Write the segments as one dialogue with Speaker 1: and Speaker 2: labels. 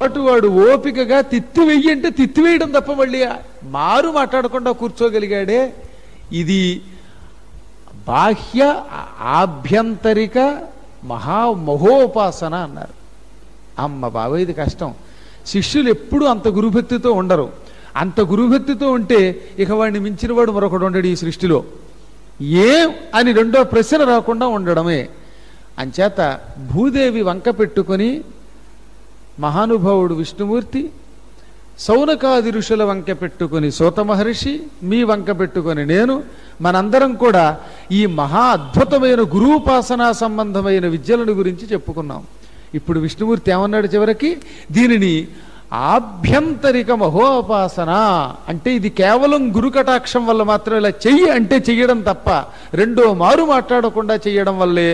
Speaker 1: అటువాడు ఓపికగా తిత్తి వెయ్యంటే తిత్తి వేయడం తప్ప మళ్ళీ మారు మాట్లాడకుండా కూర్చోగలిగాడే. ఇది బాహ్య ఆభ్యంతరిక మహోపాసన అన్నారు. అమ్మ బాబాయ్ ఇది కష్టం. శిష్యులు ఎప్పుడు అంత గురుభక్తితో ఉండరు. అంత గురుభక్తితో ఉంటే ఇక వాడిని మించిన వాడు మరొకడు ఉండడు ఈ సృష్టిలో. ఏం అని రెండో ప్రశ్న రాకుండా ఉండడమే. అంచేత భూదేవి వంక పెట్టుకొని మహానుభావుడు విష్ణుమూర్తి, సౌనకాది ఋషుల వంక పెట్టుకొని సూత మహర్షి, మీ వంక పెట్టుకొని నేను, మనందరం కూడా ఈ మహా అద్భుతమైన గురూపాసనా సంబంధమైన విద్యలను గురించి చెప్పుకున్నాం. ఇప్పుడు విష్ణుమూర్తి ఏమన్నాడు చివరికి? దీనిని ఆభ్యంతరిక మహోపాసన అంటే ఇది కేవలం గురు కటాక్షం వల్ల మాత్రం ఇలా చెయ్యి అంటే చెయ్యడం తప్ప రెండో మారు మాట్లాడకుండా చెయ్యడం వల్లే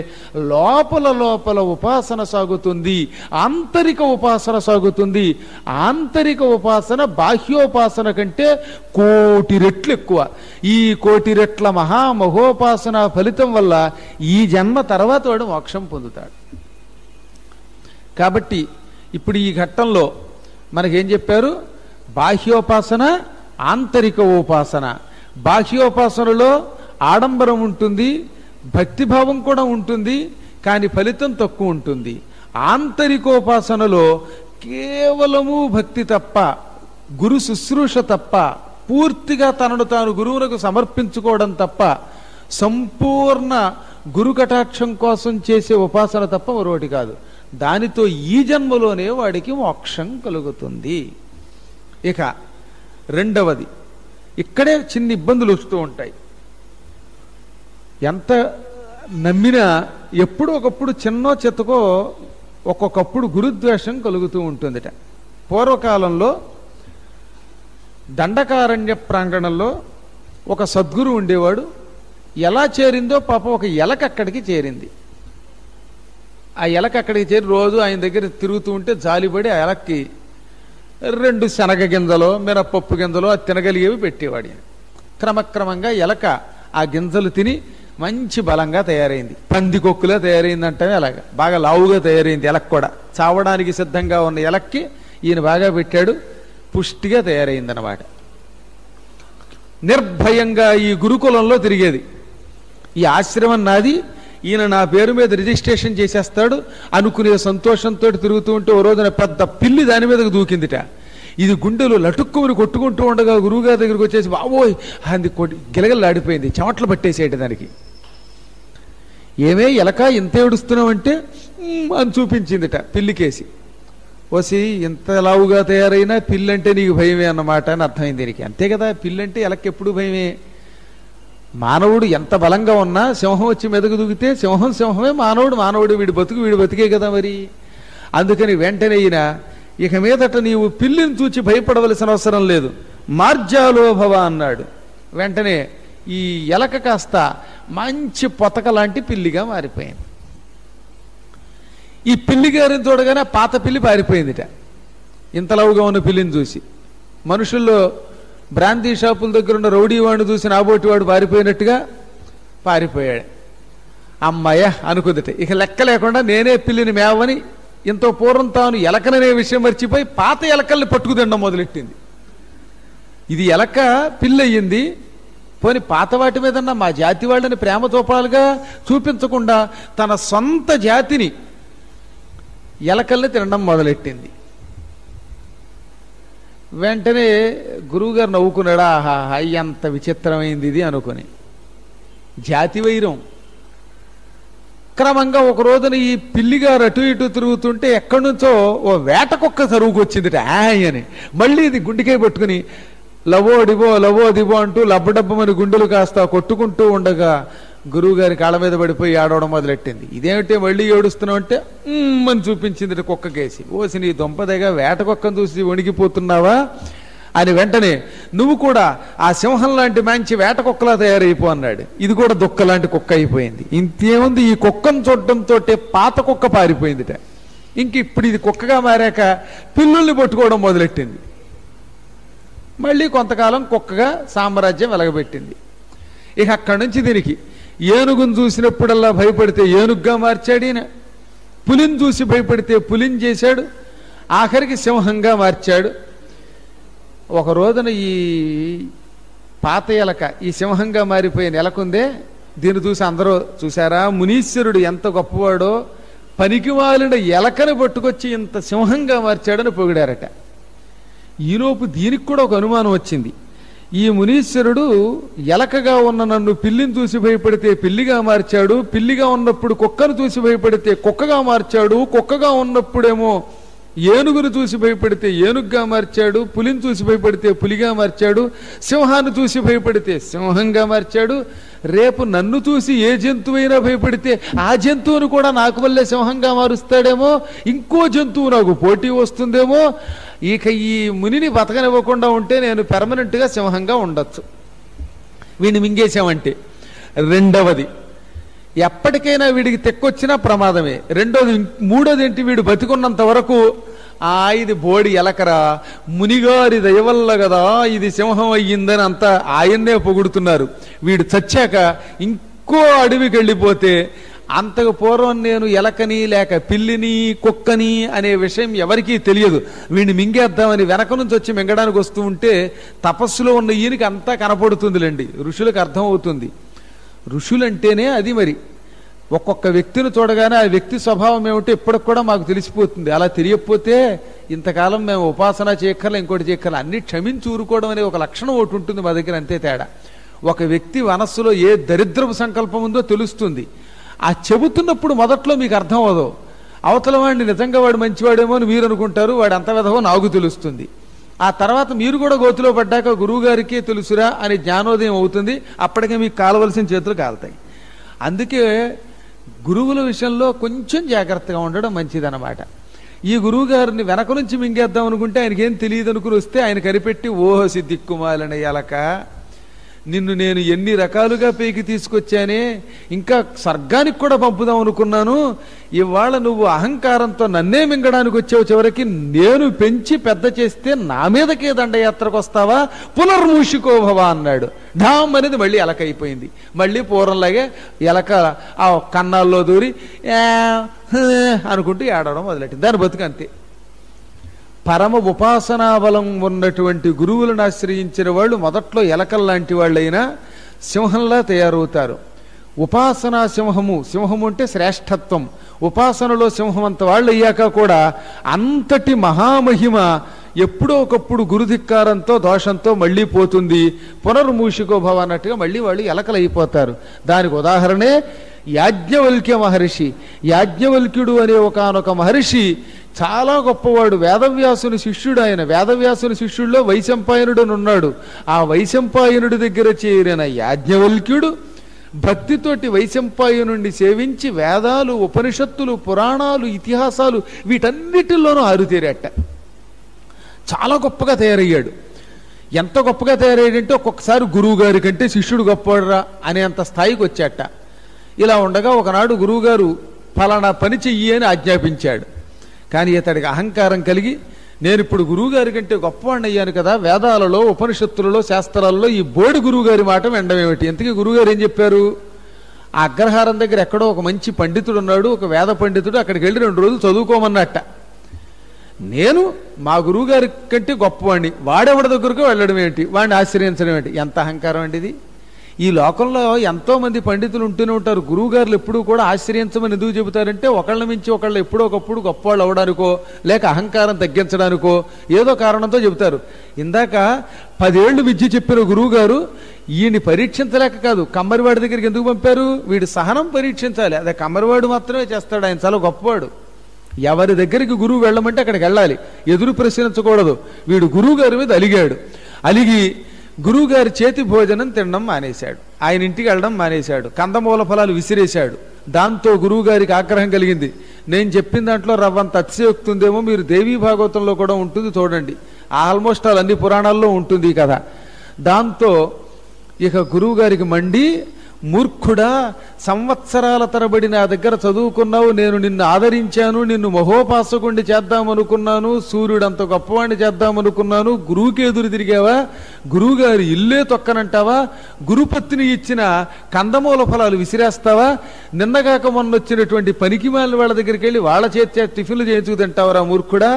Speaker 1: లోపల లోపల ఉపాసన సాగుతుంది, ఆంతరిక ఉపాసన సాగుతుంది. ఆంతరిక ఉపాసన బాహ్యోపాసన కంటే 1,000,000 రెట్లు ఎక్కువ. ఈ 1,000,000 రెట్ల మహోపాసన ఫలితం వల్ల ఈ జన్మ తర్వాత వాడు మోక్షం పొందుతాడు. కాబట్టి ఇప్పుడు ఈ ఘట్టంలో మనకేం చెప్పారు? బాహ్యోపాసన, ఆంతరిక ఉపాసన. బాహ్యోపాసనలో ఆడంబరం ఉంటుంది, భక్తిభావం కూడా ఉంటుంది, కానీ ఫలితం తక్కువ ఉంటుంది. ఆంతరికోపాసనలో కేవలము భక్తి తప్ప, గురు శుశ్రూష తప్ప, పూర్తిగా తనను తాను గురువునకు సమర్పించుకోవడం తప్ప, సంపూర్ణ గురు కటాక్షం కోసం చేసే ఉపాసన తప్ప మరొకటి కాదు. దానితో ఈ జన్మలోనే వాడికి మోక్షం కలుగుతుంది. ఇక రెండవది, ఇక్కడే చిన్న ఇబ్బందులు వస్తూ ఉంటాయి. ఎంత నమ్మినా ఎప్పుడో ఒకప్పుడు చిన్నో చెత్తకో ఒక్కొక్కప్పుడు గురుద్వేషం కలుగుతూ ఉంటుందిట. పూర్వకాలంలో దండకారణ్య ప్రాంగణంలో ఒక సద్గురు ఉండేవాడు. ఎలా చేరిందో పాపం ఒక ఎలక అక్కడికి చేరింది. ఆ ఎలక అక్కడికి చేరి రోజు ఆయన దగ్గర తిరుగుతూ ఉంటే జాలిపడి ఆ ఎలక్కి 2 శనగ గింజలో మినపప్పు గింజలో అది తినగలిగేవి పెట్టేవాడు. క్రమక్రమంగా ఎలక ఆ గింజలు తిని మంచి బలంగా తయారైంది, పందికొక్కులా తయారైందంటే అలాగా బాగా లావుగా తయారైంది. ఎలక కూడా చావడానికి సిద్ధంగా ఉన్న ఎలక్కి ఈయన బాగా పెట్టాడు, పుష్టిగా తయారైందన్నమాట. నిర్భయంగా ఈ గురుకులంలో తిరిగేది. ఈ ఆశ్రమం నాది, ఈయన నా పేరు మీద రిజిస్ట్రేషన్ చేసేస్తాడు అనుకునే సంతోషంతో తిరుగుతూ ఉంటే ఓ రోజున పెద్ద పిల్లి దాని మీదకు దూకిందిట. ఇది గుండెలు లటుక్కుని కొట్టుకుంటూ ఉండగా గురువుగారి దగ్గరికి వచ్చేసి బాబోయ్ అది గిలగల్లాడిపోయింది, చెమట్లు పట్టేసేటి దానికి. ఏమే ఎలక ఇంత ఏడుస్తున్నావంటే అని చూపించిందిట పిల్లికేసి. వసి ఇంత లావుగా తయారైనా పిల్లంటే నీకు భయమే అన్నమాట అని అర్థమైంది దీనికి. అంతే కదా, పిల్లంటే ఎలకెప్పుడు భయమే. మానవుడు ఎంత బలంగా ఉన్నా సింహం వచ్చి మెదకు దూకితే సింహమే, మానవుడు వీడి బతుకే కదా మరి. అందుకని వెంటనే ఈయన ఇక మీదట నీవు పిల్లిని చూచి భయపడవలసిన అవసరం లేదు, మార్జాలోభవ అన్నాడు. వెంటనే ఈ ఎలక కాస్త మంచి పొతక లాంటి పిల్లిగా మారిపోయింది. ఈ పిల్లి గారిని చూడగానే పాత పిల్లి పారిపోయిందిట ఇంతలావుగా ఉన్న పిల్లిని చూసి. మనుషుల్లో బ్రాందీ షాపుల దగ్గర ఉన్న రౌడీ వాడిని చూసి నాబోటి వాడు పారిపోయినట్టుగా పారిపోయాడు. అమ్మాయ అనుకుందిట, ఇక లెక్క లేకుండా నేనే పిల్లిని మేవని ఎంతో పూర్వం తాను ఎలకననే విషయం మర్చిపోయి పాత ఎలకల్ని పట్టుకుతినడం మొదలెట్టింది. ఇది ఎలక పిల్లి అయ్యింది, పోని పాత వాటి మీదన్నా మా జాతి వాళ్ళని ప్రేమ తోపాలుగా చూపించకుండా తన సొంత జాతిని ఎలకల్ని తినడం మొదలెట్టింది. వెంటనే గురువుగారు నవ్వుకున్నాడా, ఆహా ఎంత విచిత్రమైంది ఇది అనుకుని. జాతి వైరం. క్రమంగా ఒక రోజున ఈ పిల్లిగారు అటు ఇటు తిరుగుతుంటే ఎక్కడి నుంచో ఓ వేటకొక్క సరువుకు వచ్చిందిట అని. మళ్ళీ ఇది గుండెకే పట్టుకుని లవో దిబో అంటూ లబ్బడబ్బమని గుండెలు కాస్త కొట్టుకుంటూ ఉండగా గురువుగారి కాళ్ళ మీద పడిపోయి ఆడవడం మొదలెట్టింది. ఇదేమిటి మళ్ళీ ఏడుస్తున్నావు అంటే అని చూపించింది కుక్క కేసి. ఓసి నీ దొంపదగా వేటకొక్కను చూసి వణికిపోతున్నావా అని వెంటనే నువ్వు కూడా ఆ సింహం లాంటి మంచి వేటకొక్కలా తయారైపో అన్నాడు. ఇది కూడా దుక్క లాంటి కుక్క అయిపోయింది. ఇంకేముంది, ఈ కుక్కను చూడటంతో పాత కుక్క పారిపోయిందిట. ఇంక ఇప్పుడు ఇది కుక్కగా మారాక పిల్లుల్ని పట్టుకోవడం మొదలెట్టింది. మళ్ళీ కొంతకాలం కుక్కగా సామ్రాజ్యం వెలగబెట్టింది. ఇక అక్కడి నుంచి దీనికి ఏనుగును చూసినప్పుడల్లా భయపడితే ఏనుగ్గా మార్చాడు ఈయన, పులిని చూసి భయపడితే పులిని చేశాడు. ఆఖరికి సింహంగా మార్చాడు. ఒక రోజున ఈ పాత ఎలక ఈ సింహంగా మారిపోయిన ఎలకుందే, దీన్ని చూసి అందరూ చూసారా మునీశ్వరుడు ఎంత గొప్పవాడో, పనికిమాలిన ఎలకని పట్టుకొచ్చి ఇంత సింహంగా మార్చాడని పొగిడారట. ఈలోపు దీనికి కూడా ఒక అనుమానం వచ్చింది. ఈ మునీశ్వరుడు ఎలకగా ఉన్న నన్ను పిల్లిని చూసి భయపడితే పిల్లిగా మార్చాడు, పిల్లిగా ఉన్నప్పుడు కుక్కను చూసి భయపడితే కుక్కగా మార్చాడు, కుక్కగా ఉన్నప్పుడేమో ఏనుగును చూసి భయపడితే ఏనుగుగా మార్చాడు, పులిని చూసి భయపడితే పులిగా మార్చాడు, సింహాన్ని చూసి భయపడితే సింహంగా మార్చాడు. రేపు నన్ను చూసి ఏ జంతువైనా భయపడితే ఆ జంతువును కూడా నాకు వల్లే సింహంగా మారుస్తాడేమో, ఇంకో జంతువు నాకు పోటీ వస్తుందేమో. ఇక ఈ మునిని బతకనివ్వకుండా ఉంటే నేను పెర్మనెంట్గా సింహంగా ఉండొచ్చు, వీడిని మింగేశామంటే. రెండవది, ఎప్పటికైనా వీడికి తెక్కొచ్చినా ప్రమాదమే. మూడోది ఏంటి, వీడు బతికున్నంత వరకు ఇది బోడి ఎలకరా, మునిగారి దయవల్ల కదా ఇది సింహం అయ్యిందని అంతా ఆయన్నే పొగుడుతున్నారు. వీడు చచ్చాక ఇంకో అడవికి వెళ్ళిపోతే అంతకు పూర్వం నేను ఎలకని లేక పిల్లిని కుక్కని అనే విషయం ఎవరికీ తెలియదు. వీడిని మింగేద్దామని వెనక నుంచి వచ్చి మింగడానికి వస్తూ ఉంటే తపస్సులో ఉన్న ఈయనకి అంతా కనపడుతుందిలేండి, ఋషులకు అర్థం అవుతుంది. ఋషులంటేనే అది. మరి ఒక్కొక్క వ్యక్తిని చూడగానే ఆ వ్యక్తి స్వభావం ఏమిటో ఇప్పటికి కూడా మాకు తెలిసిపోతుంది. అలా తెలియకపోతే ఇంతకాలం మేము ఉపాసన చేయక్కర్లా, ఇంకోటి చేయక్కర్లా, అన్ని క్షమించి ఊరుకోవడం అనే ఒక లక్షణం ఒకటి ఉంటుంది మా దగ్గర, అంతే తేడా. ఒక వ్యక్తి మనస్సులో ఏ దరిద్రపు సంకల్పం ఉందో తెలుస్తుంది. ఆ చెబుతున్నప్పుడు మొదట్లో మీకు అర్థం అవ్వదు. అవతల వాడిని నిజంగా వాడు మంచివాడేమో అని మీరు అనుకుంటారు, వాడు అంత విధవో నాకు తెలుస్తుంది. ఆ తర్వాత మీరు కూడా గోతులో పడ్డాక గురువు గారికే తెలుసురా అని జ్ఞానోదయం అవుతుంది. అప్పటికే మీకు కాలవలసిన చేతులు కాలుతాయి. అందుకే గురువుల విషయంలో కొంచెం జాగ్రత్తగా ఉండడం మంచిదన్నమాట. ఈ గురువు గారిని వెనక నుంచి మింగేద్దాం అనుకుంటే ఆయనకేం తెలియదు అనుకుని వస్తే ఆయన కనిపెట్టి, ఓహో సిద్ధిక్కుమాలన ఎలక, నిన్ను నేను ఎన్ని రకాలుగా పైకి తీసుకొచ్చానే, ఇంకా స్వర్గానికి కూడా పంపుదాం అనుకున్నాను, ఇవాళ నువ్వు అహంకారంతో నన్నే మింగడానికి వచ్చావు, చివరికి నేను పెంచి పెద్ద చేస్తే నా మీదకే దండయాత్రకు వస్తావా, పునర్మూషికోభవ అన్నాడు. ఢామ్ అనేది మళ్ళీ ఎలక అయిపోయింది. మళ్ళీ పూర్వంలాగే ఎలక ఆ కన్నాల్లో దూరి అనుకుంటూ ఏడవడం మొదలెట్టింది. దాని బతుకు అంతే. పరమ ఉపాసనా బలం ఉన్నటువంటి గురువులను ఆశ్రయించిన వాళ్ళు మొదట్లో ఎలకల్లాంటి వాళ్ళైనా సింహంలా తయారవుతారు. ఉపాసనా సింహము అంటే శ్రేష్టత్వం. ఉపాసనలో సింహం అంత వాళ్ళు అయ్యాక కూడా అంతటి మహామహిమ ఎప్పుడో ఒకప్పుడు గురుధిక్కారంతో దోషంతో మళ్ళీ పోతుంది. పునర్మూషికోభవ అన్నట్టుగా మళ్ళీ వాళ్ళు ఎలకలు అయిపోతారు. దానికి ఉదాహరణే యాజ్ఞవల్క్య మహర్షి. యాజ్ఞవల్క్యుడు అనే ఒకానొక మహర్షి చాలా గొప్పవాడు, వేదవ్యాసుని శిష్యుడు. ఆయన వేదవ్యాసుని శిష్యుల్లో వైశంపాయనుడు ఉన్నాడు. ఆ వైశంపాయనుడి దగ్గర చేరిన యాజ్ఞవల్క్యుడు భక్తితోటి వైశంపాయనుడిని సేవించి వేదాలు, ఉపనిషత్తులు, పురాణాలు, ఇతిహాసాలు వీటన్నిటిలోనూ ఆరుతేరట. చాలా గొప్పగా తయారయ్యాడు. ఎంత గొప్పగా తయారయ్యాడంటే ఒక్కొక్కసారి గురువు గారి కంటే శిష్యుడు గొప్పవాడురా అనేంత స్థాయికి వచ్చాట. ఇలా ఉండగా ఒకనాడు గురువుగారు ఫలానా పని చెయ్యి అని ఆజ్ఞాపించాడు. కానీ ఇతడికి అహంకారం కలిగి, నేను ఇప్పుడు గురువుగారి కంటే గొప్పవాడిని అయ్యాను కదా, వేదాలలో, ఉపనిషత్తులలో, శాస్త్రాలలో ఈ బోడి గురువుగారి మాట వెండమేమిటి? ఎందుకు గురువుగారు ఏం చెప్పారు? ఆ అగ్రహారం దగ్గర ఎక్కడో ఒక మంచి పండితుడు ఉన్నాడు, ఒక వేద పండితుడు, అక్కడికి వెళ్ళి 2 రోజులు చదువుకోమన్నట్ట. నేను మా గురువుగారి కంటే గొప్పవాడిని, వాడెవడి దగ్గరకు వెళ్ళడం ఏంటి, వాడిని ఆశ్రయించడం ఏంటి? ఎంత అహంకారం అండి ఇది! ఈ లోకంలో ఎంతో మంది పండితులు ఉంటూనే ఉంటారు. గురువుగారులు ఎప్పుడూ కూడా ఆశ్రయించమని ఎందుకు చెబుతారంటే ఒకళ్ళ మించి ఒకళ్ళు ఎప్పుడో ఒకప్పుడు గొప్పవాళ్ళు అవడానికో లేక అహంకారం తగ్గించడానికో ఏదో కారణంతో చెబుతారు. ఇందాక 10 ఏళ్లు విద్య చెప్పిన గురువుగారు ఈయన్ని పరీక్షించలేక కాదు, కమ్మరివాడి దగ్గరికి ఎందుకు పంపారు? వీడి సహనం పరీక్షించాలి. అదే కమ్మరివాడు మాత్రమే చేస్తాడు, ఆయన చాలా గొప్పవాడు. ఎవరి దగ్గరికి గురువు వెళ్ళమంటే అక్కడికి వెళ్ళాలి, ఎదురు ప్రశ్నించకూడదు. వీడు గురువు గారి మీద అలిగి గురువుగారి చేతి భోజనం తినడం మానేశాడు, ఆయన ఇంటికి వెళ్ళడం మానేశాడు, కందమూల ఫలాలు విసిరేశాడు. దాంతో గురువుగారికి ఆగ్రహం కలిగింది. నేను చెప్పిన దాంట్లో రవ్వంత అతిశయోక్తి ఉందేమో, మీరు దేవీ భాగవతంలో కూడా ఉంటుంది చూడండి, ఆల్మోస్ట్ అన్ని పురాణాల్లో ఉంటుంది ఈ కథ. దాంతో ఇక గురువుగారికి మండి మూర్ఖుడా, సంవత్సరాల తరబడి నా దగ్గర చదువుకున్నావు, నేను నిన్ను ఆదరించాను, నిన్ను మహోపాసకుణ్ణి చేద్దామనుకున్నాను, సూర్యుడంత గొప్పవాణ్ణి చేద్దామనుకున్నాను, గురువుకి ఎదురు తిరిగావా, గురువుగారి ఇల్లే తొక్కనంటావా, గురుపత్ని ఇచ్చిన కందమూల ఫలాలు విసిరేస్తావా, నిన్నగాక మొన్న వచ్చినటువంటి పనికిమాలిన వాళ్ళ దగ్గరికి వెళ్ళి వాళ్ళ చేతి టిఫిన్లు చేయించుకు తింటావరా మూర్ఖుడా,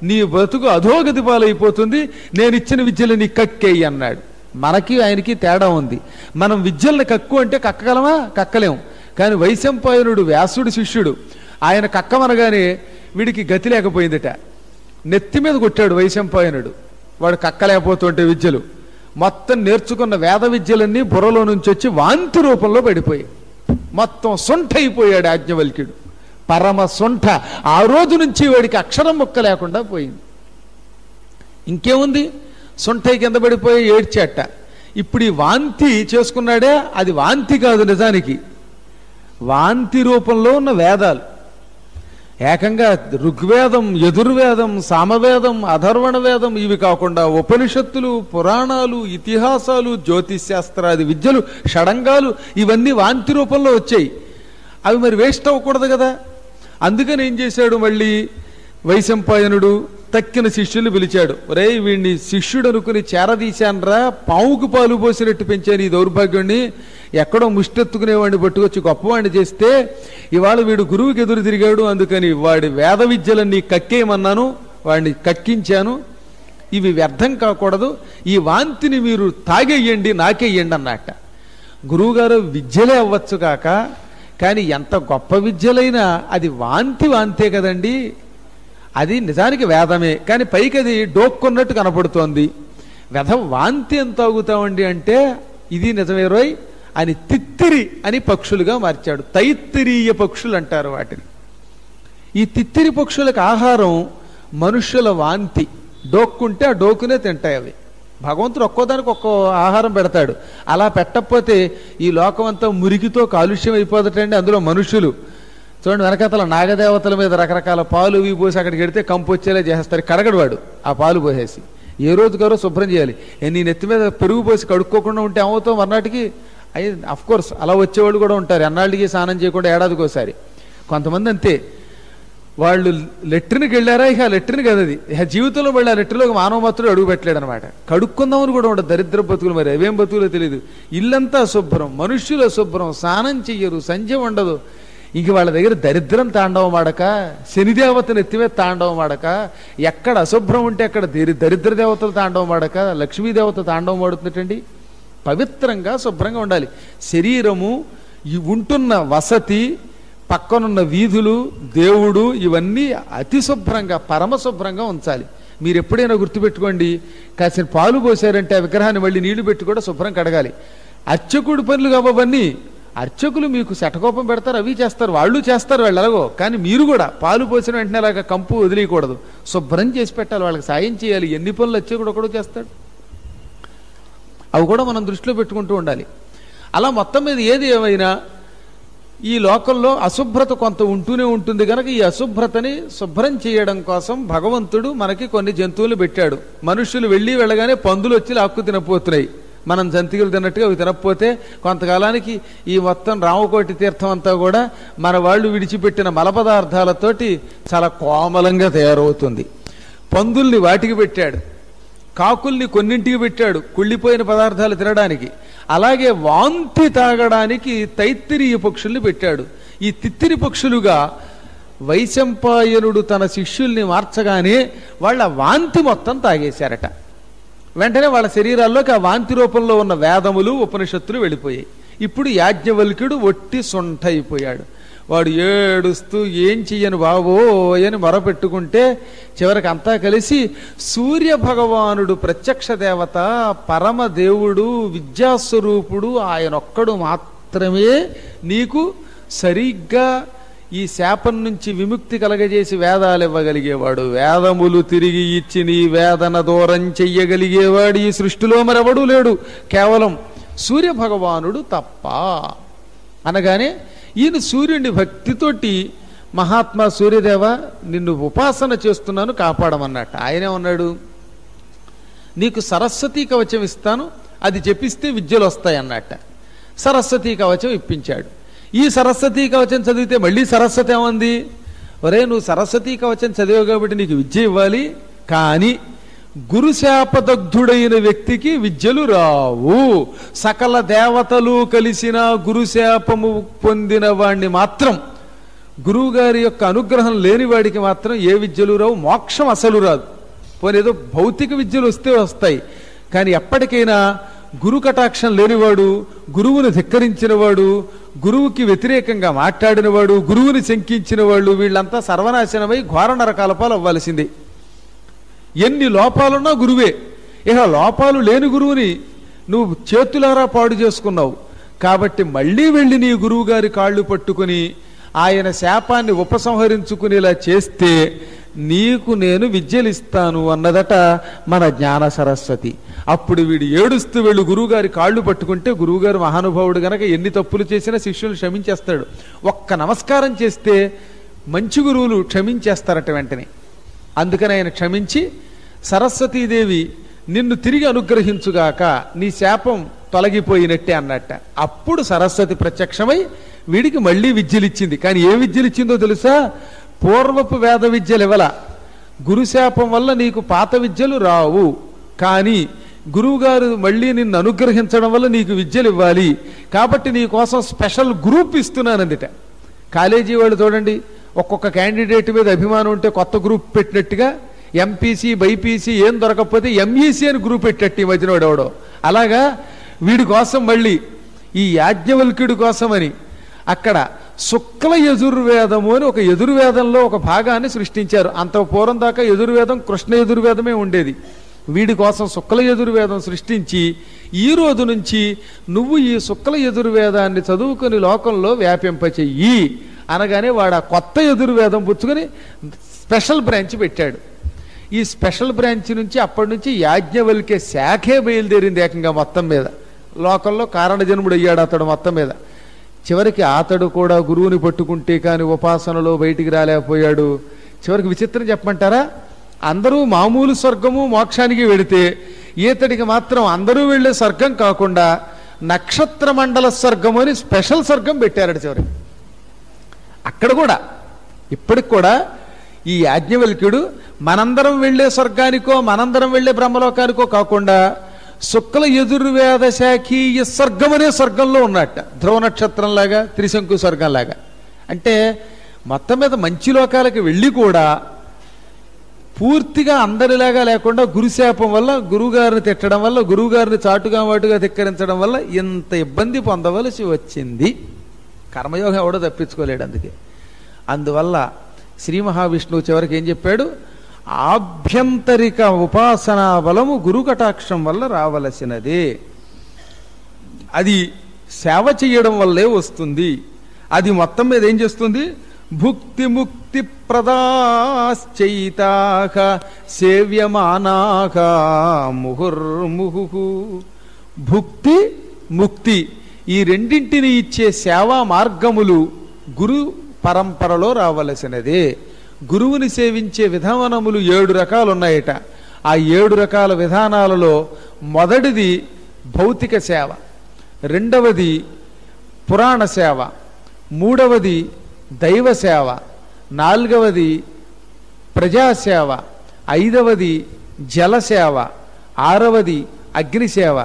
Speaker 1: నీ బతుకు అధోగతి పాలైపోతుంది, నేనిచ్చిన విద్యలు నీ కక్కేయి అన్నాడు. మనకి ఆయనకి తేడా ఉంది. మనం విద్యల్ని కక్కు అంటే కక్కగలమా? కక్కలేం. కానీ వైశంపాయనుడు వ్యాసుడు శిష్యుడు, ఆయన కక్కమనగానే వీడికి గతి లేకపోయిందట. నెత్తి మీద కొట్టాడు వైశంపాయనుడు. వాడు కక్కలేకపోతుంటే విద్యలు మొత్తం నేర్చుకున్న వేద విద్యలన్నీ బుర్రలో నుంచి వచ్చి వాంతి రూపంలో పడిపోయాయి. మొత్తం సొంఠ అయిపోయాడు యాజ్ఞవల్క్యుడు, పరమ సొంఠ. ఆ రోజు నుంచి వాడికి అక్షరం ముక్క లేకుండా పోయింది. ఇంకేముంది, సొంఠై కింద పడిపోయి ఏడ్చాట. ఇప్పుడు ఈ వాంతి చేసుకున్నాడే, అది వాంతి కాదు, నిజానికి వాంతి రూపంలో ఉన్న వేదాలు. ఏకంగా ఋగ్వేదం, యజుర్వేదం, సామవేదం, అధర్వణ వేదం, ఇవి కాకుండా ఉపనిషత్తులు, పురాణాలు, ఇతిహాసాలు, జ్యోతిశాస్త్రాది విద్యలు, షడంగాలు, ఇవన్నీ వాంతి రూపంలో వచ్చాయి. అవి మరి వేస్ట్ అవ్వకూడదు కదా. అందుకని ఏం చేశాడు మళ్ళీ వైశంపాయనుడు, తక్కిన శిష్యులు పిలిచాడు. రే, వీడిని శిష్యుడు అనుకుని చేరదీశాన్రా, పావుకు పాలు పోసినట్టు పెంచాను ఈ దౌర్భాగ్యుణ్ణి, ఎక్కడో ముష్టెత్తుకునేవాడిని పట్టుకొచ్చి గొప్పవాడిని చేస్తే ఇవాళ వీడు గురువుకి ఎదురు తిరిగాడు, అందుకని వాడి వేద విద్యలన్నీ కక్కేయమన్నాను, వాడిని కక్కించాను, ఇవి వ్యర్థం కాకూడదు, ఈ వాంతిని మీరు తాగేయండి, నాకేయండి అన్నట్ట. గురువుగారు విద్యలే అవ్వచ్చు కాక, కానీ ఎంత గొప్ప విద్యలైనా అది వాంతి వాంతే కదండి. అది నిజానికి వేదమే, కానీ పైకి అది డోక్కున్నట్టు కనపడుతోంది. వెధ వాంతి ఎంత తాగుతామండి అంటే ఇది నిజమే రోయ్ అని తిత్తిరి అని పక్షులుగా మార్చాడు. తైత్తిరీయ పక్షులు అంటారు వాటిని. ఈ తిత్తిరి పక్షులకు ఆహారం మనుష్యుల వాంతి. డోక్కుంటే ఆ డోకునే తింటాయి అవి. భగవంతుడు ఒక్కోదానికి ఒక్కో ఆహారం పెడతాడు. అలా పెట్టకపోతే ఈ లోకం అంతా మురికితో కాలుష్యం అయిపోదటండి. అందులో మనుషులు చూడండి, వెనకతల నాగదేవతల మీద రకరకాల పాలు ఇవి పోసి అక్కడికి వెడితే కంపు వచ్చేలా చేస్తారు. కడగడు వాడు ఆ పాలు పోసేసి. ఏ రోజుగారో శుభ్రం చేయాలి. నీ నెత్తి మీద పెరుగు పోసి కడుక్కోకుండా ఉంటే ఏమవుతాం మర్నాటికి? అఫ్ కోర్స్ అలా వచ్చేవాళ్ళు కూడా ఉంటారు, ఎన్నాళ్ళకి స్నానం చేయకుండా ఏడాదికి ఒకసారి. కొంతమంది అంతే, వాళ్ళు లెట్రిన్కి వెళ్ళారా, ఇక లెట్రిన్ కదా అది, ఇక జీవితంలో మళ్ళీ ఆ లెట్రిన్లోకి మానవ మాత్రుడు అడుగు పెట్టలేడు అనమాట. కడుక్కుందామని కూడా ఉండదు, దరిద్ర బతుకులు. మరి అవేం బతుకులో తెలియదు. ఇల్లంతా శుభ్రం, మనుష్యుల శుభ్రం, స్నానం చెయ్యరు, సంధ్య ఉండదు. ఇంక వాళ్ళ దగ్గర దరిద్రం తాండవం ఆడక, శనిదేవతను ఎత్తిమే తాండవం ఆడక, ఎక్కడ అశుభ్రం ఉంటే అక్కడ దరిద్ర దేవతలు తాండవం ఆడక లక్ష్మీదేవత తాండవం ఆడుతున్నట్టండి. పవిత్రంగా శుభ్రంగా ఉండాలి. శరీరము, ఉంటున్న వసతి, పక్కనున్న వీధులు, దేవుడు, ఇవన్నీ అతి శుభ్రంగా పరమశుభ్రంగా ఉంచాలి. మీరు ఎప్పుడైనా గుర్తుపెట్టుకోండి, కాసిన పాలు పోసారంటే ఆ విగ్రహాన్ని మళ్ళీ నీళ్లు పెట్టి కూడా శుభ్రం కడగాలి. అర్చకుడి పనులు కావన్నీ అర్చకులు మీకు శటకోపం పెడతారు, అవి చేస్తారు, వాళ్ళు చేస్తారు, వాళ్ళు ఎలాగో. కానీ మీరు కూడా పాలు పోసిన వెంటనే అలాగా కంపు వదిలేయకూడదు, శుభ్రం చేసి పెట్టాలి, వాళ్ళకి సాయం చేయాలి. ఎన్ని పనులు అర్చకుడు ఒకడు చేస్తాడు, అవి కూడా మనం దృష్టిలో పెట్టుకుంటూ ఉండాలి. అలా మొత్తం మీద ఏది ఏమైనా ఈ లోకంలో అశుభ్రత కొంత ఉంటూనే ఉంటుంది కనుక ఈ అశుభ్రతని శుభ్రం చేయడం కోసం భగవంతుడు మనకి కొన్ని జంతువులు పెట్టాడు. మనుషులు వెళ్ళగానే పందులు వచ్చి లాక్కు తినపోతున్నాయి. మనం జంతికలు తిన్నట్టుగా అవి తినకపోతే కొంతకాలానికి ఈ మొత్తం రామకోటి తీర్థం అంతా కూడా మన వాళ్ళు విడిచిపెట్టిన మల పదార్థాలతోటి చాలా కోమలంగా తయారవుతుంది. పందుల్ని వాటికి పెట్టాడు, కాకుల్ని కొన్నింటికి పెట్టాడు కుళ్ళిపోయిన పదార్థాలు తినడానికి. అలాగే వాంతి తాగడానికి తైత్తిరీయ పక్షుల్ని పెట్టాడు. ఈ తిత్తిరి పక్షులుగా వైశంపాయనుడు తన శిష్యుల్ని మార్చగానే వాళ్ళ వాంతి మొత్తం తాగేశారట. వెంటనే వాళ్ళ శరీరాల్లోకి ఆ వాంతి రూపంలో ఉన్న వేదములు, ఉపనిషత్తులు వెళ్ళిపోయాయి. ఇప్పుడు యాజ్ఞవల్క్యుడు ఒట్టి సొంఠ అయిపోయాడు. వాడు ఏడుస్తూ ఏం చెయ్యను బాబో అని మొరపెట్టుకుంటే చివరికి అంతా కలిసి సూర్య భగవానుడు ప్రత్యక్ష దేవత, పరమదేవుడు, విద్యాస్వరూపుడు, ఆయనొక్కడు మాత్రమే నీకు సరిగ్గా ఈ శాపం నుంచి విముక్తి కలగజేసి వేదాలు ఇవ్వగలిగేవాడు, వేదములు తిరిగి ఇచ్చి నీ వేదన దూరం చెయ్యగలిగేవాడు ఈ సృష్టిలో మరెవడూ లేడు, కేవలం సూర్య భగవానుడు తప్ప అనగానే ఈయన సూర్యుని భక్తితోటి మహాత్మా సూర్యదేవ నిన్ను ఉపాసన చేస్తున్నాను కాపాడమన్నట్ట. ఆయనే ఉన్నాడు, నీకు సరస్వతీ కవచం ఇస్తాను, అది చెప్పిస్తే విద్యలు వస్తాయి అన్నట్ట. సరస్వతీ కవచం ఇప్పించాడు. ఈ సరస్వతీ కవచం చదివితే మళ్ళీ సరస్వతి ఏమంది, ఒరే నువ్వు సరస్వతీ కవచం చదివావు కాబట్టి నీకు విద్య ఇవ్వాలి, కానీ గురుశాపదగ్ధుడైన వ్యక్తికి విద్యలు రావు. సకల దేవతలు కలిసిన గురుశాపము పొందిన వాణ్ణి మాత్రం, గురువుగారి యొక్క అనుగ్రహం లేని వాడికి మాత్రం ఏ విద్యలు రావు, మోక్షం అసలు రాదు. పోనీ ఏదో భౌతిక విద్యలు వస్తే వస్తాయి, కానీ ఎప్పటికైనా గురు కటాక్షం లేనివాడు, గురువుని ధిక్కరించినవాడు, గురువుకి వ్యతిరేకంగా మాట్లాడినవాడు, గురువుని శంకించిన వాళ్ళు, వీళ్ళంతా సర్వనాశనమై ఘోర నరకాల పాలు అవ్వాల్సిందే. ఎన్ని లోపాలున్నా గురువే. ఇక లోపాలు లేని గురువుని నువ్వు చేతులారా పాడు చేసుకున్నావు. కాబట్టి మళ్ళీ వెళ్ళి నీ గురువు గారి కాళ్ళు పట్టుకుని ఆయన శాపాన్ని ఉపసంహరించుకునేలా చేస్తే నీకు నేను విద్యలిస్తాను అన్నదట మన జ్ఞాన సరస్వతి. అప్పుడు వీడు ఏడుస్తూ వెళ్ళి గురువుగారి కాళ్ళు పట్టుకుంటే, గురువుగారు మహానుభావుడు గనక ఎన్ని తప్పులు చేసినా శిష్యులు క్షమించేస్తాడు. ఒక్క నమస్కారం చేస్తే మంచి గురువులు క్షమించేస్తారట వెంటనే. అందుకని ఆయన క్షమించి, సరస్వతీదేవి నిన్ను తిరిగి అనుగ్రహించుగాక, నీ శాపం తొలగిపోయినట్టే అన్నట్ట. అప్పుడు సరస్వతి ప్రత్యక్షమై వీడికి మళ్ళీ విద్యలిచ్చింది. కానీ ఏ విద్యలిచ్చిందో తెలుసా? పూర్వపు వేద విద్యలు ఇవ్వల. గురుశాపం వల్ల నీకు పాత విద్యలు రావు, కానీ గురువుగారు మళ్ళీ నిన్ను అనుగ్రహించడం వల్ల నీకు విద్యలు ఇవ్వాలి, కాబట్టి నీ కోసం స్పెషల్ గ్రూప్ ఇస్తున్నానందిట. కాలేజీ వాళ్ళు చూడండి, ఒక్కొక్క క్యాండిడేట్ మీద అభిమానం ఉంటే కొత్త గ్రూప్ పెట్టినట్టుగా ఎంపీసీ బైపీసీ ఏం దొరకకపోతే ఎంఈసీ అని గ్రూప్ పెట్టట్టు ఈ మధ్యన వాడెవడో. అలాగా వీడి కోసం మళ్ళీ ఈ యాజ్ఞవల్క్యుడి కోసమని అక్కడ శుక్ల యజుర్వేదము అని ఒక యజుర్వేదంలో ఒక భాగాన్ని సృష్టించారు. అంత పూర్వం దాకా యజుర్వేదం కృష్ణ యజుర్వేదమే ఉండేది. వీడి కోసం శుక్ల యజుర్వేదం సృష్టించి, ఈ రోజు నుంచి నువ్వు ఈ శుక్ల యజుర్వేదాన్ని చదువుకుని లోకంలో వ్యాపింపచెయ్యి అనగానే వాడు ఆ కొత్త యజుర్వేదం పుచ్చుకొని స్పెషల్ బ్రాంచ్ పెట్టాడు. ఈ స్పెషల్ బ్రాంచ్ నుంచి అప్పటి నుంచి యాజ్ఞవల్క్య శాఖే బయలుదేరింది ఏకంగా మొత్తం మీద. లోకంలో కారణజన్ముడు అయ్యాడు అతడు మొత్తం మీద. చివరికి అతడు కూడా గురువుని పట్టుకుంటే కానీ ఉపాసనలో బయటికి రాలేకపోయాడు. చివరికి విచిత్రం చెప్పమంటారా, అందరూ మామూలు స్వర్గము మోక్షానికి వెళితే ఈతడికి మాత్రం అందరూ వెళ్ళే స్వర్గం కాకుండా నక్షత్ర మండల స్వర్గం అని స్పెషల్ స్వర్గం పెట్టారట చివరికి. అక్కడ కూడా ఇప్పటికి కూడా ఈ యాజ్ఞవల్క్యుడు మనందరం వెళ్ళే స్వర్గానికో మనందరం వెళ్ళే బ్రహ్మలోకానికో కాకుండా శుక్ల యజుర్వేద శాఖీయ స్వర్గం అనే స్వర్గంలో ఉన్నట్ట, ధ్రువ నక్షత్రంలాగా, త్రిశంకు స్వర్గంలాగా. అంటే మొత్తం మీద మంచి లోకాలకు వెళ్ళి కూడా పూర్తిగా అందరిలాగా లేకుండా గురుశాపం వల్ల, గురువుగారిని తిట్టడం వల్ల, గురువుగారిని చాటుగా వాటుగా ధిక్కరించడం వల్ల ఇంత ఇబ్బంది పొందవలసి వచ్చింది. కర్మయోగం ఎవడో తప్పించుకోలేడు. అందువల్ల శ్రీ మహావిష్ణువు చివరికి ఏం చెప్పాడు? ఆభ్యంతరిక ఉపాసనా బలము గురు కటాక్షం వల్ల రావలసినదే, అది సేవ చేయడం వల్లే వస్తుంది. అది మొత్తం మీద ఏం చేస్తుంది? భుక్తి ముక్తి ప్రదాశ్చైతాః సేవ్యమానాః ముహుర్ముహు. భుక్తి ముక్తి ఈ రెండింటిని ఇచ్చే సేవా మార్గములు గురు పరంపరలో రావలసినదే. గురువుని సేవించే విధానములు 7 రకాలు ఉన్నాయట. ఆ 7 రకాల విధానాలలో మొదటిది భౌతిక సేవ, రెండవది పురాణ సేవ, మూడవది దైవ సేవ, నాలుగవది ప్రజాసేవ, ఐదవది జలసేవ, ఆరవది అగ్నిసేవ,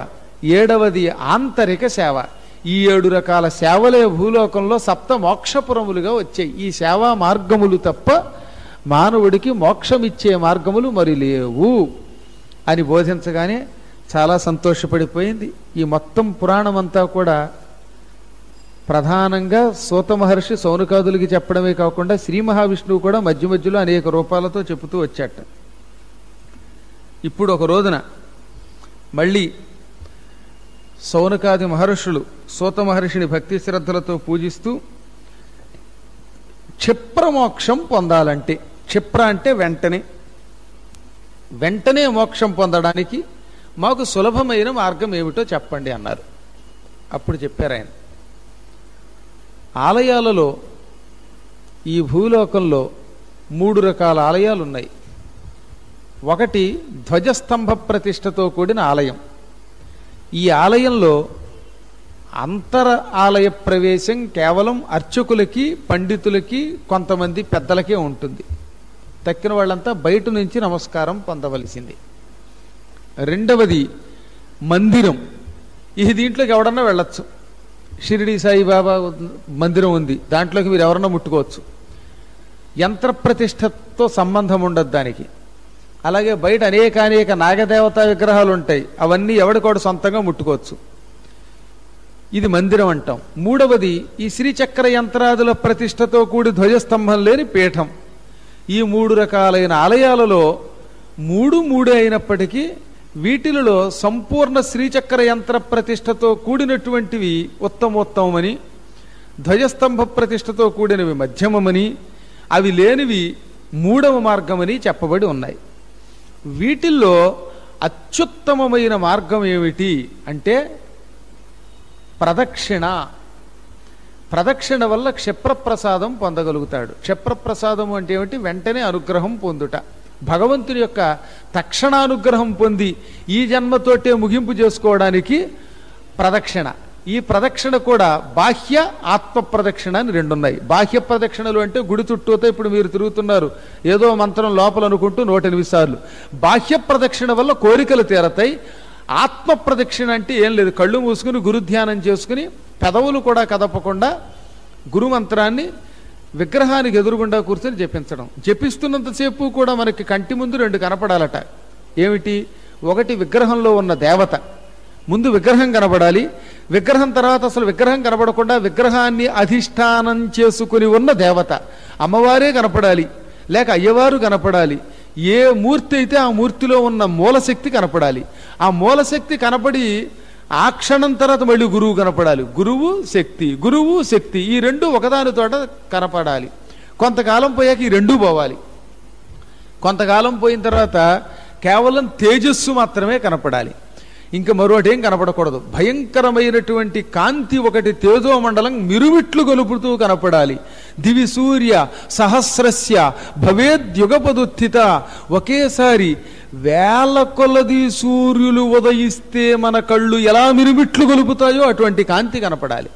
Speaker 1: ఏడవది ఆంతరిక సేవ. ఈ 7 రకాల సేవలే భూలోకంలో సప్త మోక్షపురములుగా వచ్చాయి. ఈ సేవా మార్గములు తప్ప మానవుడికి మోక్షమిచ్చే మార్గములు మరి లేవు అని బోధించగానే చాలా సంతోషపడిపోయింది. ఈ మొత్తం పురాణం అంతా కూడా ప్రధానంగా సూత మహర్షి సౌనకాదులకి చెప్పడమే కాకుండా శ్రీ మహావిష్ణువు కూడా మధ్య మధ్యలో అనేక రూపాలతో చెబుతూ వచ్చాట. ఇప్పుడు ఒక రోజున మళ్ళీ సౌనకాది మహర్షులు సూత మహర్షిని భక్తి శ్రద్ధలతో పూజిస్తూ, క్షిప్రమోక్షం పొందాలంటే, క్షిప్ర అంటే వెంటనే మోక్షం పొందడానికి మాకు సులభమైన మార్గం ఏమిటో చెప్పండి అన్నారు. అప్పుడు చెప్పారు ఆయన, ఆలయాలలో ఈ భూలోకంలో 3 రకాల ఆలయాలు ఉన్నాయి. ఒకటి ధ్వజస్తంభ ప్రతిష్టతో కూడిన ఆలయం. ఈ ఆలయంలో అంతర ఆలయ ప్రవేశం కేవలం అర్చకులకి, పండితులకి, కొంతమంది పెద్దలకే ఉంటుంది. తక్కిన వాళ్ళంతా బయట నుంచి నమస్కారం పొందవలసింది. రెండవది మందిరం. ఈ దీంట్లోకి ఎవడన్నా వెళ్ళొచ్చు. షిరిడి సాయిబాబా మందిరం ఉంది, దాంట్లోకి మీరు ఎవరన్నా ముట్టుకోవచ్చు. యంత్ర ప్రతిష్టతో సంబంధం ఉండదు దానికి. అలాగే బయట అనేక నాగదేవతా విగ్రహాలు ఉంటాయి, అవన్నీ ఎవడికోడు సొంతంగా ముట్టుకోవచ్చు. ఇది మందిరం అంటాం. మూడవది ఈ శ్రీచక్ర యంత్రాదుల ప్రతిష్టతో కూడి ధ్వజస్తంభం లేని పీఠం. ఈ 3 రకాలైన ఆలయాలలో 3 అయినప్పటికీ వీటిలలో సంపూర్ణ శ్రీచక్ర యంత్ర ప్రతిష్టతో కూడినటువంటివి ఉత్తమోత్తమని, ధ్వజస్తంభ ప్రతిష్టతో కూడినవి మధ్యమమని, అవి లేనివి 3వ మార్గమని చెప్పబడి ఉన్నాయి. వీటిల్లో అత్యుత్తమమైన మార్గం ఏమిటి అంటే ప్రదక్షిణ. ప్రదక్షిణ వల్ల క్షిప్రప్రసాదం పొందగలుగుతాడు. క్షిప్రప్రసాదం అంటే ఏమిటి? వెంటనే అనుగ్రహం పొందుట. భగవంతుని యొక్క తక్షణానుగ్రహం పొంది ఈ జన్మతోటే ముగింపు చేసుకోవడానికి ప్రదక్షిణ. ఈ ప్రదక్షిణ కూడా బాహ్య, ఆత్మ ప్రదక్షిణ అని 2 ఉన్నాయి. బాహ్య ప్రదక్షిణలు అంటే గుడి చుట్టూతో ఇప్పుడు మీరు తిరుగుతున్నారు, ఏదో మంత్రం లోపల అనుకుంటూ 108 సార్లు. బాహ్య ప్రదక్షిణ వల్ల కోరికలు తీరతాయి. ఆత్మ ప్రదక్షిణ అంటే ఏం లేదు, కళ్ళు మూసుకుని గురుధ్యానం చేసుకుని పెదవులు కూడా కదపకుండా గురుమంత్రాన్ని విగ్రహానికి ఎదురుగుండా కూర్చొని జపించడం. జపిస్తున్నంతసేపు కూడా మనకి కంటి ముందు 2 కనపడాలట. ఏమిటి? ఒకటి విగ్రహంలో ఉన్న దేవత, ముందు విగ్రహం కనపడాలి. విగ్రహం తర్వాత అసలు విగ్రహం కనపడకుండా విగ్రహాన్ని అధిష్టానం చేసుకుని ఉన్న దేవత, అమ్మవారే కనపడాలి, లేక అయ్యవారు కనపడాలి. ఏ మూర్తి అయితే ఆ మూర్తిలో ఉన్న మూలశక్తి కనపడాలి. ఆ మూలశక్తి కనపడి ఆ క్షణం తర్వాత మళ్ళీ గురువు కనపడాలి. గురువు శక్తి ఈ 2 ఒకదాని తోట కనపడాలి. కొంతకాలం పోయాక ఈ 2 పోవాలి. కొంతకాలం పోయిన తర్వాత కేవలం తేజస్సు మాత్రమే కనపడాలి, ఇంకా మరొకటేం కనపడకూడదు. భయంకరమైనటువంటి కాంతి ఒకటి తేజోమండలం మిరుమిట్లు గొలుపుతూ కనపడాలి. దివి సూర్య సహస్రస్య భవేద్యుగపదుత్థిత. ఒకేసారి 1000 కొలది సూర్యులు ఉదయిస్తే మన కళ్ళు ఎలా మిరుమిట్లు గొలుపుతాయో అటువంటి కాంతి కనపడాలి.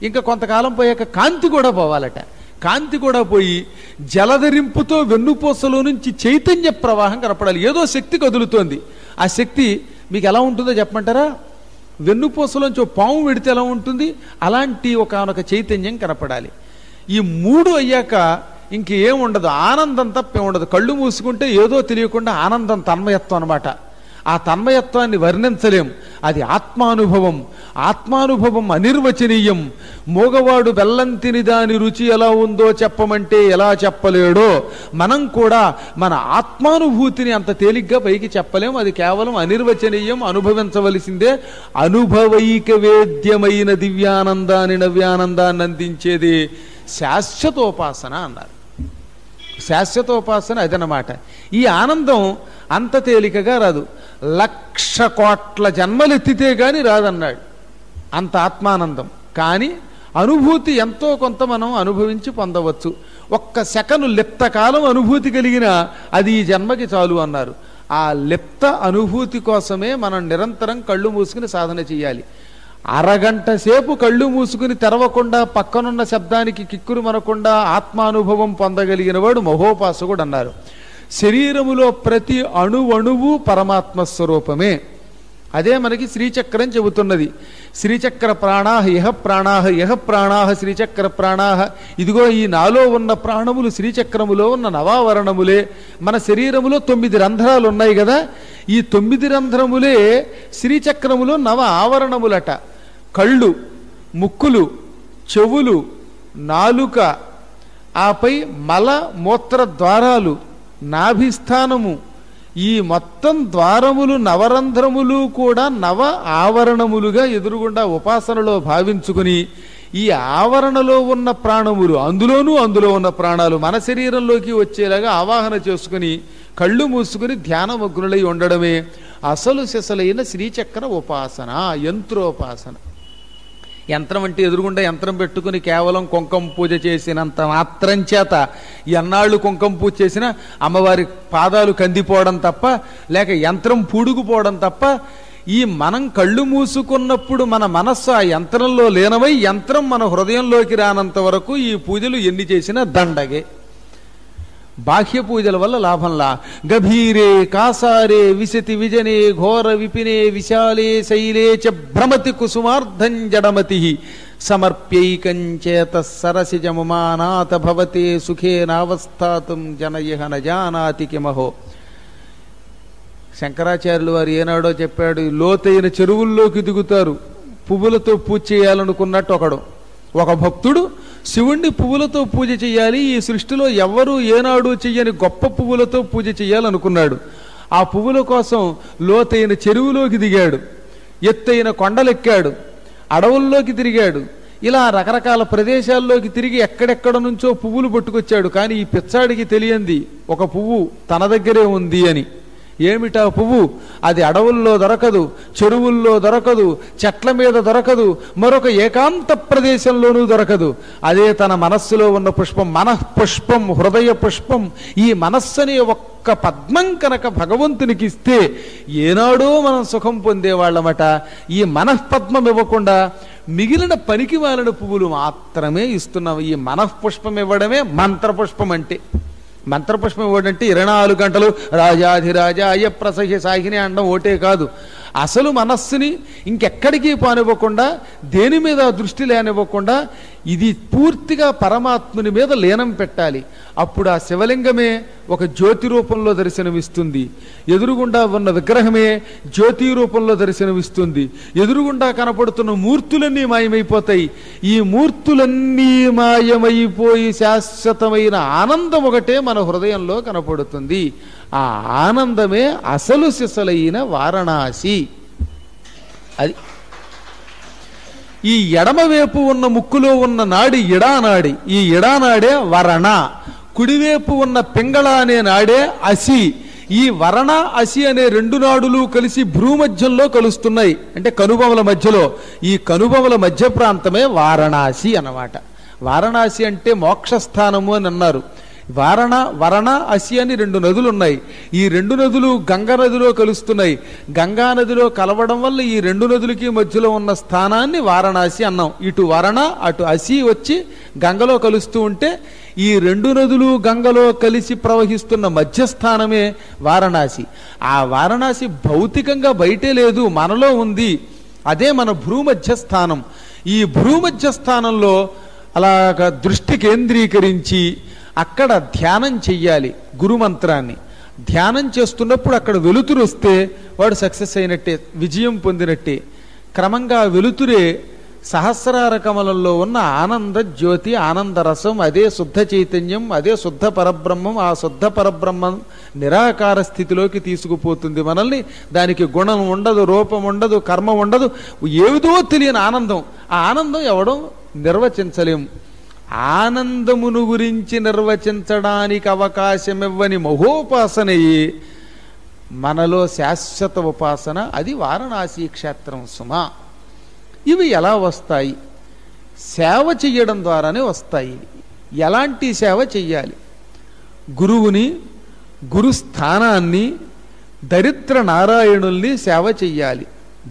Speaker 1: ఇంకా కొంతకాలం పోయాక కాంతి కూడా పోవాలట. కాంతి కూడా పోయి జలధరింపుతో వెన్నుపూసలో నుంచి చైతన్య ప్రవాహం కనపడాలి. ఏదో శక్తి కదులుతోంది. ఆ శక్తి మీకు ఎలా ఉంటుందో చెప్పమంటారా? వెన్నుపూసలోంచి పాము వెడితే ఎలా ఉంటుంది అలాంటి ఒకనొక చైతన్యం కనపడాలి. ఈ 3 అయ్యాక ఇంకేం ఉండదు, ఆనందం తప్పే ఉండదు. కళ్ళు మూసుకుంటే ఏదో తెలియకుండా ఆనందం, తన్మయత్వం అనమాట. ఆ తన్మయత్వాన్ని వర్ణించలేం, అది ఆత్మానుభవం. ఆత్మానుభవం అనిర్వచనీయం. మోగవాడు బెల్లం తిని దాని రుచి ఎలా ఉందో చెప్పమంటే ఎలా చెప్పలేడో మనం కూడా మన ఆత్మానుభూతిని అంత తేలిగ్గా పైకి చెప్పలేం. అది కేవలం అనిర్వచనీయం, అనుభవించవలసిందే. అనుభవైక వేద్యమైన దివ్యానందాన్ని, నవ్యానందాన్ని అందించేది శాశ్వతోపాసన అన్నారు. శాశ్వతోపాసన అదనమాట. ఈ ఆనందం అంత తేలికగా రాదు, 1,00,000 కోట్ల జన్మలెత్తితే గాని రాదన్నాడు అంత ఆత్మానందం. కానీ అనుభూతి ఎంతో కొంత మనం అనుభవించి పొందవచ్చు. 1 సెకను లిప్త కాలం అనుభూతి కలిగిన అది ఈ జన్మకి చాలు అన్నారు. ఆ లిప్త అనుభూతి కోసమే మనం నిరంతరం కళ్ళు మూసుకుని సాధన చేయాలి. అరగంట సేపు కళ్ళు మూసుకుని తెరవకుండా పక్కనున్న శబ్దానికి కిక్కురు మనకుండా ఆత్మానుభవం పొందగలిగిన వాడు మహోపాసకుడు అన్నారు. శరీరములో ప్రతి అణువణువు పరమాత్మ స్వరూపమే. అదే మనకి శ్రీచక్రం చెబుతున్నది. శ్రీచక్ర ప్రాణాహ ఇహ ప్రాణాహ శ్రీచక్ర ప్రాణాహ. ఇదిగో ఈ నాలో ఉన్న ప్రాణములు శ్రీచక్రములో ఉన్న నవావరణములే. మన శరీరములో 9 రంధ్రాలు ఉన్నాయి కదా, ఈ 9 రంధ్రములే శ్రీచక్రములో నవ ఆవరణములట. కళ్ళు, ముక్కులు, చెవులు, నాలుక, ఆపై మల మూత్ర ద్వారాలు, నాభిస్థానము, ఈ మొత్తం ద్వారములు నవరంధ్రములు కూడా నవ ఆవరణములుగా ఎదురుగుండా ఉపాసనలో భావించుకుని ఈ ఆవరణలో ఉన్న ప్రాణములు అందులో ఉన్న ప్రాణాలు మన శరీరంలోకి వచ్చేలాగా ఆవాహన చేసుకుని కళ్ళు మూసుకుని ధ్యానమగ్నులై ఉండడమే అసలు సిసలైన శ్రీచక్ర ఉపాసన, యంత్రోపాసన. యంత్రం అంటే ఎదురుగుండా యంత్రం పెట్టుకుని కేవలం కుంకం పూజ చేసినంత మాత్రం చేత ఎన్నాళ్ళు కుంకం పూజ చేసినా అమ్మవారి పాదాలు కందిపోవడం తప్ప, లేక యంత్రం పూడుకుపోవడం తప్ప ఈ మనం కళ్ళు మూసుకున్నప్పుడు మన మనస్సు ఆ యంత్రంలో లీనమై యంత్రం మన హృదయంలోకి రానంత వరకు ఈ పూజలు ఎన్ని చేసినా దండగే. బాహ్య పూజల వల్ల లాభంలా. గభీరే కాసారే విశతి విజనే ఘోర విపినే విశాలే శైలే చ భ్రమతి కుసుమార్ధం జడమతి సమర్ప్యైకంచేత సరసిజముమానాథ భవతే సుఖేనావస్థాతుం జనయహ నజానాతి కిమహో. శంకరాచార్యులు వారు ఏనాడో చెప్పాడు, లోతైన చెరువుల్లోకి దిగుతారు పువ్వులతో పూజ చేయాలనుకున్నట్టు ఒక భక్తుడు శివుణ్ణి పువ్వులతో పూజ చేయాలి, ఈ సృష్టిలో ఎవ్వరూ ఏనాడు చెయ్యని గొప్ప పువ్వులతో పూజ చేయాలనుకున్నాడు. ఆ పువ్వుల కోసం లోతైన చెరువులోకి దిగాడు, ఎత్తైన కొండలెక్కాడు, అడవుల్లోకి తిరిగాడు, ఇలా రకరకాల ప్రదేశాల్లోకి తిరిగి ఎక్కడెక్కడ నుంచో పువ్వులు పట్టుకొచ్చాడు. కానీ ఈ పిచ్చాడికి తెలియంది ఒక పువ్వు తన దగ్గరే ఉంది అని. ఏమిటా పువ్వు? అది అడవుల్లో దొరకదు, చెరువుల్లో దొరకదు, చెట్ల మీద దొరకదు, మరొక ఏకాంత ప్రదేశంలోనూ దొరకదు. అదే తన మనస్సులో ఉన్న పుష్పం, మనఃపుష్పం, హృదయ పుష్పం. ఈ మనస్సుని ఒక్క పద్మం కనుక భగవంతునికి ఇస్తే ఏనాడో మనం సుఖం పొందేవాళ్ళమట. ఈ మనఃపద్మం ఇవ్వకుండా మిగిలిన పనికి మాలిన పువ్వులు మాత్రమే ఇస్తున్నాం. ఈ మనఃపుష్పం ఇవ్వడమే మంత్రపుష్పం అంటే. మంత్రపుష్పం ఇవ్వడంటే 24 గంటలు రాజాధిరాజాయ ప్రసహ్య సాగిని అనడం ఓటే కాదు. అసలు మనస్సుని ఇంకెక్కడికి పానివ్వకుండా, దేని మీద దృష్టి లేనివ్వకుండా ఇది పూర్తిగా పరమాత్ముని మీద లీనం పెట్టాలి. అప్పుడు ఆ శివలింగమే ఒక జ్యోతి రూపంలో దర్శనమిస్తుంది, ఎదురుగుండా ఉన్న విగ్రహమే జ్యోతి రూపంలో దర్శనమిస్తుంది, ఎదురుగుండా కనపడుతున్న మూర్తులన్నీ మాయమైపోతాయి. ఈ మూర్తులన్నీ మాయమైపోయి శాశ్వతమైన ఆనందం ఒకటే మన హృదయంలో కనపడుతుంది. ఆ ఆనందమే అసలు సిసలైన వారణాసి. అది ఈ ఎడమవైపు ఉన్న ముక్కులో ఉన్న నాడి ఇడానాడి, ఈ ఇడానాడే వరణ. కుడివైపు ఉన్న పింగళ అనే నాడే అసి. ఈ వరణ అసి అనే 2 నాడులు కలిసి భ్రూమధ్యంలో కలుస్తున్నాయి, అంటే కనుబొమల మధ్యలో. ఈ కనుబొమల మధ్య ప్రాంతమే వారణాసి అన్నమాట. వారణాసి అంటే మోక్షస్థానము అని అన్నారు. వరణ అసి అని 2 నదులు ఉన్నాయి. ఈ 2 నదులు గంగా నదిలో కలుస్తున్నాయి. గంగా నదిలో కలవడం వల్ల ఈ 2 నదులకి మధ్యలో ఉన్న స్థానాన్ని వారణాసి అన్నాం. ఇటు వరణ అటు అసి వచ్చి గంగలో కలుస్తూ ఉంటే ఈ 2 నదులు గంగలో కలిసి ప్రవహిస్తున్న మధ్యస్థానమే వారణాసి. ఆ వారణాసి భౌతికంగా బయటే లేదు, మనలో ఉంది. అదే మన భ్రూమధ్యస్థానం. ఈ భ్రూమధ్యస్థానంలో అలాగ దృష్టి కేంద్రీకరించి అక్కడ ధ్యానం చెయ్యాలి. గురుమంత్రాన్ని ధ్యానం చేస్తున్నప్పుడు అక్కడ వెలుతురు వస్తే వాడు సక్సెస్ అయినట్టే, విజయం పొందినట్టే. క్రమంగా వెలుతురే సహస్రార కమలంలో ఉన్న ఆనంద జ్యోతి, ఆనందరసం, అదే శుద్ధ చైతన్యం, అదే శుద్ధ పరబ్రహ్మం. ఆ శుద్ధ పరబ్రహ్మం నిరాకార స్థితిలోకి తీసుకుపోతుంది మనల్ని. దానికి గుణం ఉండదు, రూపం ఉండదు, కర్మ ఉండదు, ఏదో తెలియని ఆనందం. ఆ ఆనందం ఎవడం నిర్వచించలేం. ఆనందమును గురించి నిర్వచించడానికి అవకాశం ఇవ్వని మహోపాసనయే మనలో శాశ్వత ఉపాసన. అది వారణాసి క్షేత్రం సుమా. ఇవి ఎలా వస్తాయి? సేవ చెయ్యడం ద్వారానే వస్తాయి. ఎలాంటి సేవ చెయ్యాలి? గురువుని, గురుస్థానాన్ని, దరిద్ర నారాయణుల్ని సేవ చెయ్యాలి.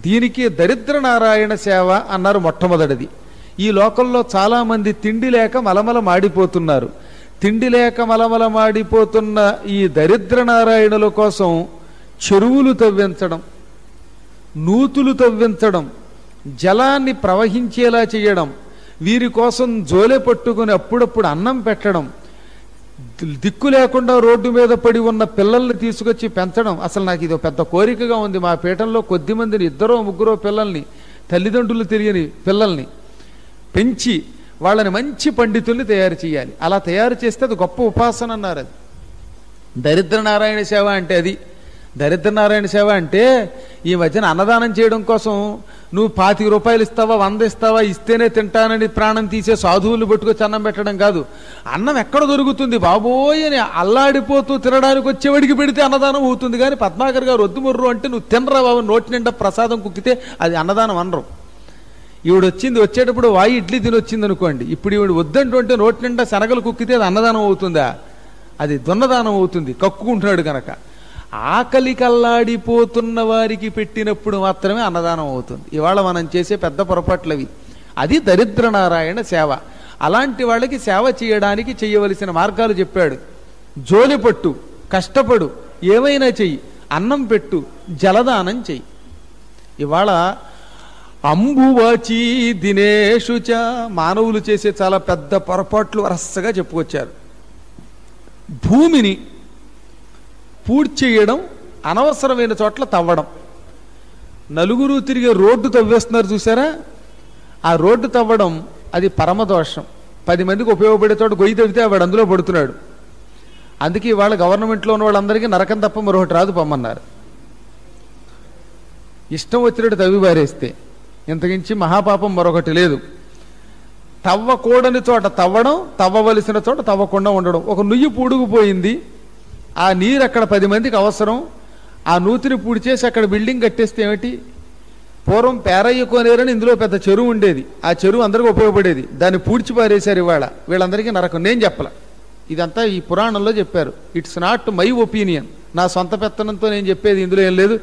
Speaker 1: దీనికి దరిద్ర నారాయణ సేవ అన్నారు మొట్టమొదటిది. ఈ లోకంలో చాలామంది తిండి లేక మలమల మాడిపోతున్నారు. తిండి లేక మలమల మాడిపోతున్న ఈ దరిద్ర నారాయణుల కోసం చెరువులు తవ్వించడం, నూతులు తవ్వించడం, జలాన్ని ప్రవహించేలా చేయడం, వీరి కోసం జోలె పట్టుకుని అప్పుడప్పుడు అన్నం పెట్టడం, దిక్కు లేకుండా రోడ్డు మీద పడి ఉన్న పిల్లల్ని తీసుకొచ్చి పెంచడం. అసలు నాకు ఇది పెద్ద కోరికగా ఉంది. మా పీఠంలో కొద్ది మందిని, 2-3 పిల్లల్ని, తల్లిదండ్రులు తెలియని పిల్లల్ని పెంచి వాళ్ళని మంచి పండితుల్ని తయారు చేయాలి. అలా తయారు చేస్తే అది గొప్ప ఉపాసన అన్నారు. అది దరిద్ర నారాయణ సేవ అంటే అది. దరిద్ర నారాయణ సేవ అంటే ఈ మధ్యన అన్నదానం చేయడం కోసం నువ్వు 25 రూపాయలు ఇస్తావా, 100 ఇస్తావా, ఇస్తేనే తింటానని ప్రాణం తీసే సాధువులు పట్టుకొచ్చి అన్నం పెట్టడం కాదు. అన్నం ఎక్కడ దొరుకుతుంది బాబోయ్ అని అల్లాడిపోతూ తినడానికి వచ్చేవాడికి పెడితే అన్నదానం అవుతుంది. కానీ పద్మాకర్ గారు వద్దు మొర్రు అంటే నువ్వు తినరా బాబు, నోటి నిండా ప్రసాదం కుక్కితే అది అన్నదానం అనరు. వచ్చేటప్పుడు వాయి ఇడ్లీ తిని వచ్చింది అనుకోండి, ఇప్పుడు ఈవిడ వద్దంటుంటే నోటి నిండా శనగలు కుక్కితే అది అన్నదానం అవుతుందా? అది దున్నదానం అవుతుంది, కక్కుకుంటున్నాడు కనుక. ఆకలి కల్లాడిపోతున్న వారికి పెట్టినప్పుడు మాత్రమే అన్నదానం అవుతుంది. ఇవాళ మనం చేసే పెద్ద పొరపాట్లవి. అది దరిద్ర నారాయణ సేవ. అలాంటి వాళ్ళకి సేవ చేయడానికి చేయవలసిన మార్గాలు చెప్పాడు. జోలిపట్టు, కష్టపడు, ఏమైనా చెయ్యి, అన్నం పెట్టు, జలదానం చెయ్యి. ఇవాళ అంబువాచి దినేషుచ మానవులు చేసే చాలా పెద్ద పొరపాట్లు వరసగా చెప్పుకొచ్చారు. భూమిని పూడ్చేయడం, అనవసరమైన చోట్ల తవ్వడం. నలుగురు తిరిగే రోడ్డు తవ్వేస్తున్నారు చూసారా, ఆ రోడ్డు తవ్వడం అది పరమదోషం. 10 మందికి ఉపయోగపడే చోట గొయ్యి తవ్వితే వాడు అందులో పడుతున్నాడు. అందుకే ఇవాళ గవర్నమెంట్లో ఉన్న వాళ్ళందరికీ నరకం తప్ప మరొకటి రాదు పొమ్మన్నారు. ఇష్టం వచ్చినట్టు తవ్వి బారేస్తే ఇంతకించి మహాపాపం మరొకటి లేదు. తవ్వకూడని చోట తవ్వడం, తవ్వవలసిన చోట తవ్వకుండా ఉండడం. ఒక నుయ్యి పూడుకుపోయింది, ఆ నీరు అక్కడ 10 మందికి అవసరం, ఆ నూతిని పూడి చేసి అక్కడ బిల్డింగ్ కట్టేస్తే ఏమిటి? పూర్వం పేరయ్య కోనేరని ఇందులో పెద్ద చెరువు ఉండేది, ఆ చెరువు అందరికీ ఉపయోగపడేది, దాన్ని పూడ్చి పారేశారు. ఇవాళ వీళ్ళందరికీ నరకం. నేను చెప్పల, ఇదంతా ఈ పురాణంలో చెప్పారు. ఇట్స్ నాట్ మై ఒపీనియన్, నా సొంత పెత్తనంతో నేను చెప్పేది ఇందులో ఏం లేదు.